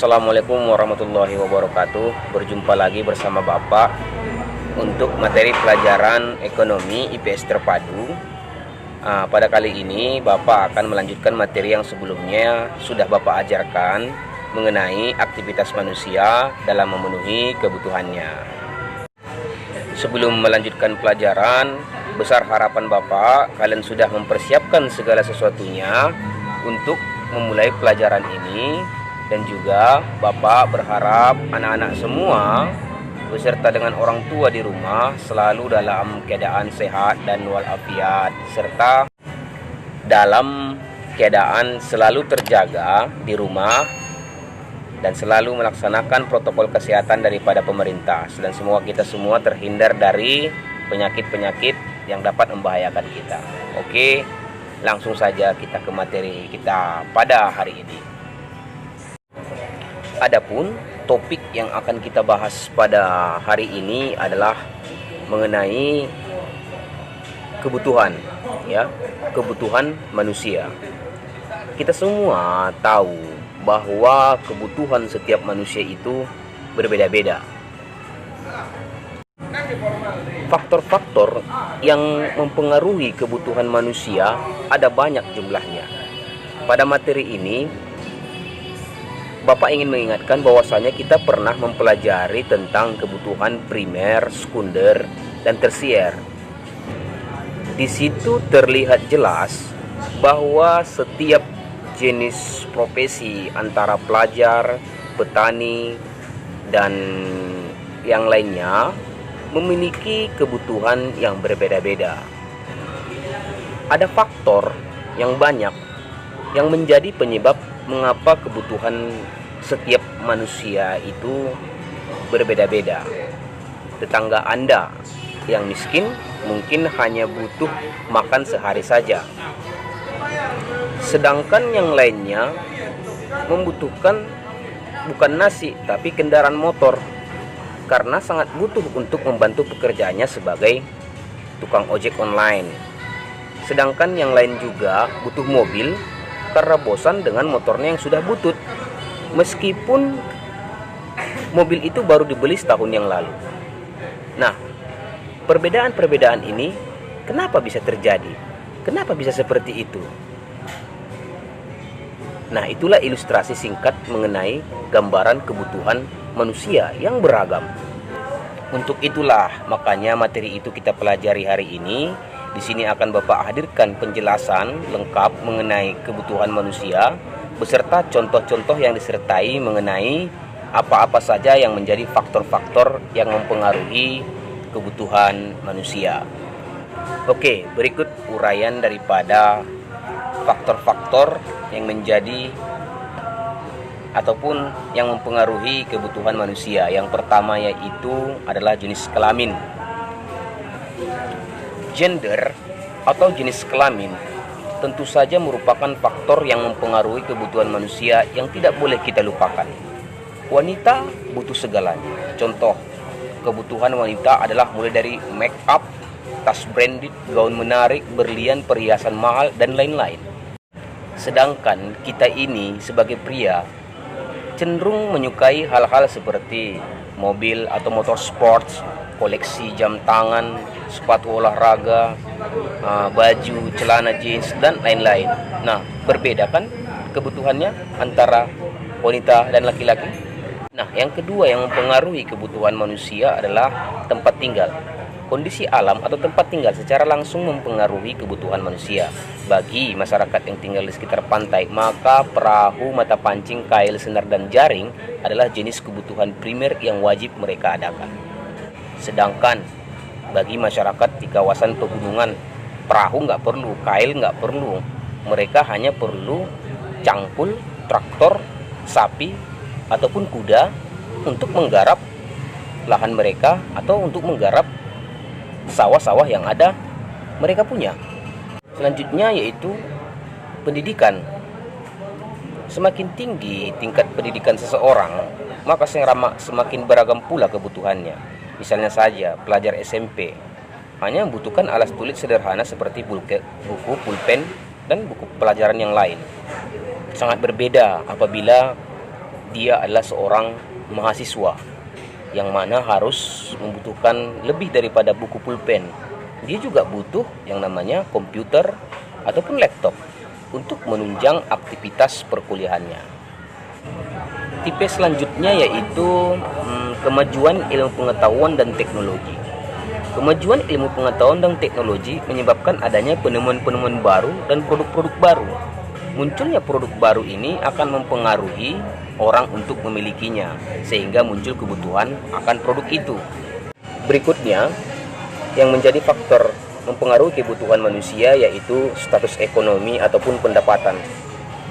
Assalamualaikum warahmatullahi wabarakatuh. Berjumpa lagi bersama Bapak untuk materi pelajaran ekonomi IPS terpadu. Pada kali ini Bapak akan melanjutkan materi yang sebelumnya sudah Bapak ajarkan mengenai aktivitas manusia dalam memenuhi kebutuhannya. Sebelum melanjutkan pelajaran, besar harapan Bapak kalian sudah mempersiapkan segala sesuatunya untuk memulai pelajaran ini. Dan juga Bapak berharap anak-anak semua beserta dengan orang tua di rumah selalu dalam keadaan sehat dan walafiat, serta dalam keadaan selalu terjaga di rumah dan selalu melaksanakan protokol kesehatan daripada pemerintah, dan semua kita semua terhindar dari penyakit-penyakit yang dapat membahayakan kita. Oke, langsung saja kita ke materi kita pada hari ini. Adapun topik yang akan kita bahas pada hari ini adalah mengenai kebutuhan, kebutuhan manusia. Kita semua tahu bahwa kebutuhan setiap manusia itu berbeda-beda. Faktor-faktor yang mempengaruhi kebutuhan manusia ada banyak jumlahnya. Pada materi ini Bapak ingin mengingatkan bahwasanya kita pernah mempelajari tentang kebutuhan primer, sekunder, dan tersier. Di situ terlihat jelas bahwa setiap jenis profesi antara pelajar, petani, dan yang lainnya memiliki kebutuhan yang berbeda-beda. Ada faktor yang banyak yang menjadi penyebab mengapa kebutuhan setiap manusia itu berbeda-beda. Tetangga Anda yang miskin mungkin hanya butuh makan sehari saja, sedangkan yang lainnya membutuhkan bukan nasi tapi kendaraan motor karena sangat butuh untuk membantu pekerjaannya sebagai tukang ojek online. Sedangkan yang lain juga butuh mobil karena bosan dengan motornya yang sudah butut, meskipun mobil itu baru dibeli setahun yang lalu. Nah, perbedaan-perbedaan ini kenapa bisa terjadi? Kenapa bisa seperti itu? Nah, itulah ilustrasi singkat mengenai gambaran kebutuhan manusia yang beragam. Untuk itulah makanya materi itu kita pelajari hari ini. Di sini akan Bapak hadirkan penjelasan lengkap mengenai kebutuhan manusia beserta contoh-contoh yang disertai mengenai apa-apa saja yang menjadi faktor-faktor yang mempengaruhi kebutuhan manusia. Oke, berikut uraian daripada faktor-faktor yang menjadi ataupun yang mempengaruhi kebutuhan manusia. Yang pertama yaitu adalah jenis kelamin. Gender atau jenis kelamin tentu saja merupakan faktor yang mempengaruhi kebutuhan manusia yang tidak boleh kita lupakan. Wanita butuh segalanya. Contoh, kebutuhan wanita adalah mulai dari make up, tas branded, gaun menarik, berlian, perhiasan mahal, dan lain-lain. Sedangkan kita ini sebagai pria cenderung menyukai hal-hal seperti mobil atau motor sports, koleksi jam tangan, sepatu olahraga, baju, celana jeans, dan lain-lain. Nah, berbeda kan kebutuhannya antara wanita dan laki-laki? Nah, yang kedua yang mempengaruhi kebutuhan manusia adalah tempat tinggal. Kondisi alam atau tempat tinggal secara langsung mempengaruhi kebutuhan manusia. Bagi masyarakat yang tinggal di sekitar pantai, maka perahu, mata pancing, kail, senar, dan jaring adalah jenis kebutuhan primer yang wajib mereka adakan. Sedangkan bagi masyarakat di kawasan pegunungan, perahu nggak perlu, kail nggak perlu. Mereka hanya perlu cangkul, traktor, sapi, ataupun kuda untuk menggarap lahan mereka atau untuk menggarap sawah-sawah yang ada mereka punya. Selanjutnya yaitu pendidikan. Semakin tinggi tingkat pendidikan seseorang, maka semakin beragam pula kebutuhannya. Misalnya saja pelajar SMP hanya membutuhkan alas tulis sederhana seperti buku, pulpen, dan buku pelajaran yang lain. Sangat berbeda apabila dia adalah seorang mahasiswa yang mana harus membutuhkan lebih daripada buku pulpen. Dia juga butuh yang namanya komputer ataupun laptop untuk menunjang aktivitas perkuliahannya. Tipe selanjutnya yaitu kemajuan ilmu pengetahuan dan teknologi. Kemajuan ilmu pengetahuan dan teknologi menyebabkan adanya penemuan-penemuan baru dan produk-produk baru. Munculnya produk baru ini akan mempengaruhi orang untuk memilikinya, sehingga muncul kebutuhan akan produk itu. Berikutnya, yang menjadi faktor mempengaruhi kebutuhan manusia yaitu status ekonomi ataupun pendapatan.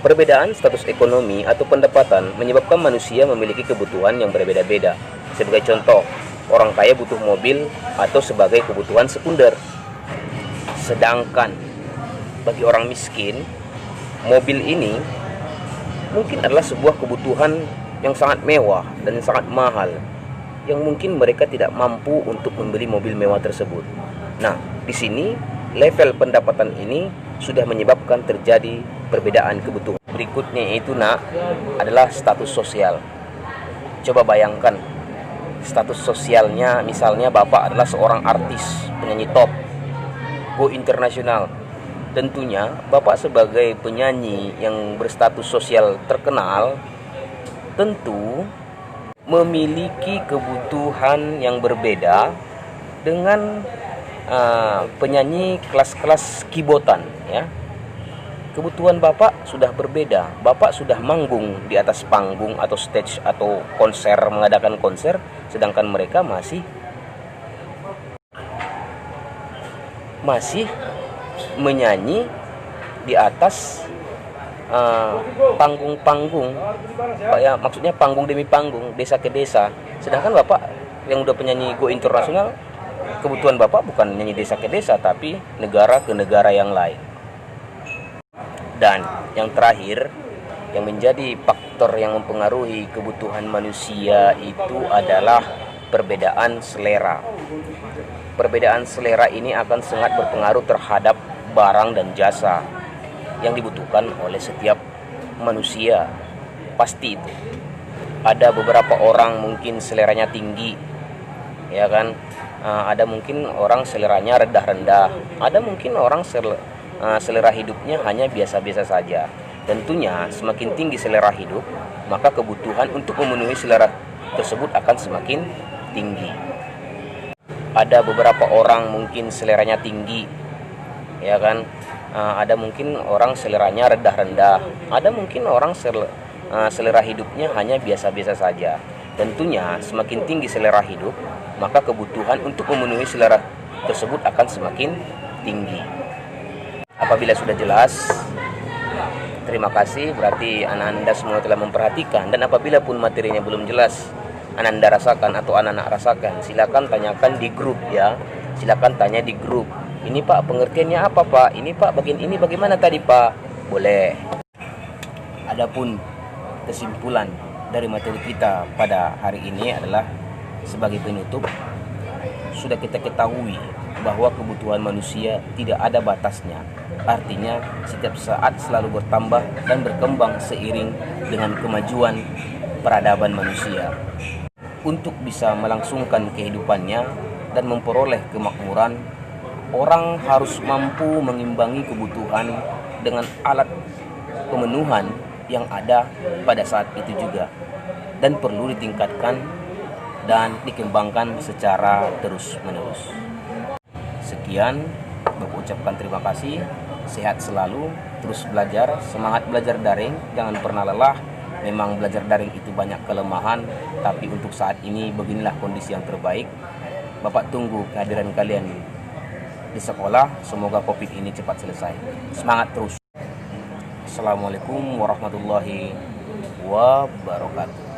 Perbedaan status ekonomi atau pendapatan menyebabkan manusia memiliki kebutuhan yang berbeda-beda. Sebagai contoh, orang kaya butuh mobil atau sebagai kebutuhan sekunder. Sedangkan bagi orang miskin, mobil ini mungkin adalah sebuah kebutuhan yang sangat mewah dan sangat mahal, yang mungkin mereka tidak mampu untuk membeli mobil mewah tersebut. Nah, di sini level pendapatan ini sudah menyebabkan terjadi perbedaan kebutuhan. Berikutnya itu adalah status sosial. Coba bayangkan status sosialnya, misalnya Bapak adalah seorang artis, penyanyi top, go internasional. Tentunya Bapak sebagai penyanyi yang berstatus sosial terkenal tentu memiliki kebutuhan yang berbeda dengan penyanyi kelas-kelas kibotan, ya. Kebutuhan Bapak sudah berbeda. Bapak sudah manggung di atas panggung atau stage atau konser, mengadakan konser, sedangkan mereka masih menyanyi di atas panggung-panggung, ya, maksudnya panggung demi panggung, desa ke desa. Sedangkan Bapak yang udah penyanyi go internasional, kebutuhan Bapak bukan nyanyi desa ke desa, tapi negara ke negara yang lain. Dan yang terakhir, yang menjadi faktor yang mempengaruhi kebutuhan manusia itu adalah perbedaan selera. Perbedaan selera ini akan sangat berpengaruh terhadap barang dan jasa yang dibutuhkan oleh setiap manusia. Pasti itu. Ada beberapa orang mungkin seleranya tinggi, ya kan? Ada mungkin orang seleranya rendah-rendah. Ada mungkin orang selera hidupnya hanya biasa-biasa saja. Tentunya semakin tinggi selera hidup, maka kebutuhan untuk memenuhi selera tersebut akan semakin tinggi. Ada beberapa orang mungkin seleranya tinggi, ya kan? Ada mungkin orang seleranya rendah-rendah. Ada mungkin orang selera hidupnya hanya biasa-biasa saja. Tentunya semakin tinggi selera hidup, maka kebutuhan untuk memenuhi selera tersebut akan semakin tinggi. Apabila sudah jelas, terima kasih, berarti Anda semua telah memperhatikan. Dan apabila pun materinya belum jelas, Anda rasakan atau anak-anak rasakan, silakan tanyakan di grup, ya. Silakan tanya di grup. Ini Pak, pengertiannya apa Pak? Ini Pak, bagian ini bagaimana tadi Pak? Boleh. Adapun kesimpulan dari materi kita pada hari ini adalah sebagai penutup, sudah kita ketahui bahwa kebutuhan manusia tidak ada batasnya. Artinya setiap saat selalu bertambah dan berkembang seiring dengan kemajuan peradaban manusia. Untuk bisa melangsungkan kehidupannya dan memperoleh kemakmuran, orang harus mampu mengimbangi kebutuhan dengan alat pemenuhan yang ada pada saat itu juga, dan perlu ditingkatkan dan dikembangkan secara terus-menerus. Sekian, Bapak ucapkan terima kasih. Sehat selalu, terus belajar, semangat belajar daring, jangan pernah lelah. Memang belajar daring itu banyak kelemahan, tapi untuk saat ini beginilah kondisi yang terbaik. Bapak tunggu kehadiran kalian di sekolah. Semoga COVID ini cepat selesai. Semangat terus. Assalamualaikum warahmatullahi wabarakatuh.